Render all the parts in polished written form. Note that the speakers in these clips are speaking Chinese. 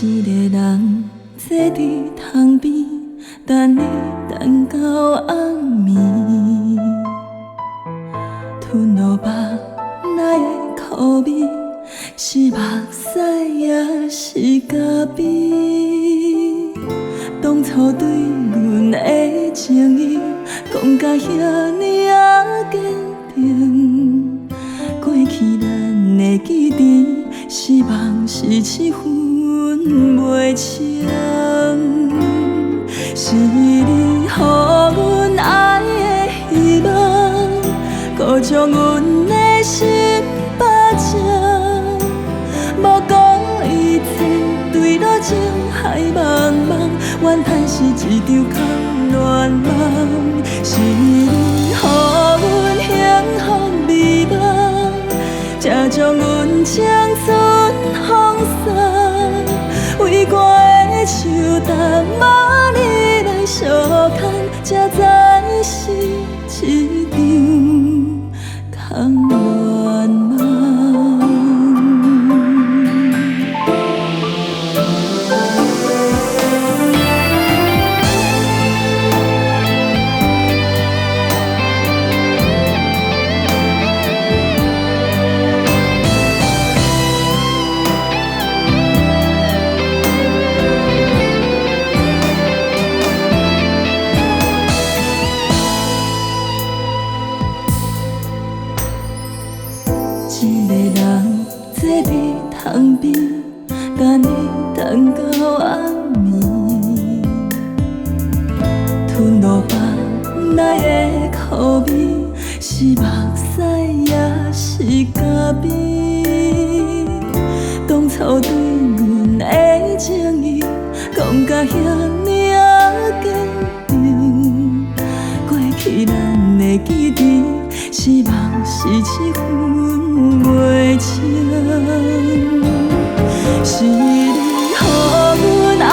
一个人坐伫窗边，等你等到暗暝，吞落腹内的苦味，是目屎也是咖啡。当初对阮的情意，讲甲遐尼啊坚定，过去咱的记忆，是梦是七分袂清。是你予阮爱的希望，搁将阮的心巴掌。无讲一切，对路情海茫茫，怨叹是一场空乱梦。是你予阮幸福美梦，才将阮青春风送，为寒的树淡薄你来相牵，才知是一场空乱梦。一个人坐伫窗边，等你等到暗暝，吞落腹内的苦味，是目屎也是咖啡。当初对阮的情意，讲甲遐尼啊坚定，过去咱的记忆，是梦是七分袂清。是你予阮爱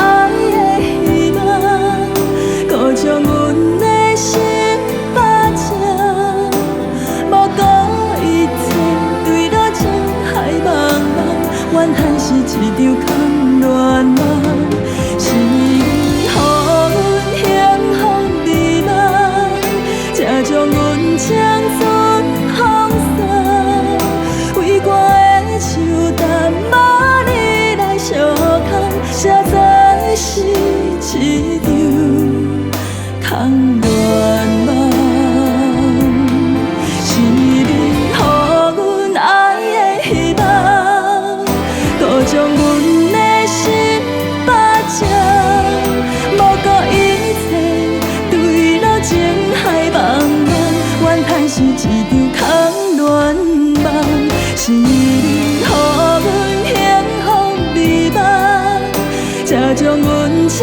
的希望，搁将阮的心巴掌。无讲一切，对路情海茫茫，怨叹是一场空乱梦。是你予阮幸福美梦，才将阮青春风送，为寒的树淡薄你来相牵，才知是一场空乱梦。是你予阮爱的希望，搁将阮的心巴掌。无顾一切，对路情海茫茫，怨叹是一场空乱梦。是你予阮幸福美梦，才将阮情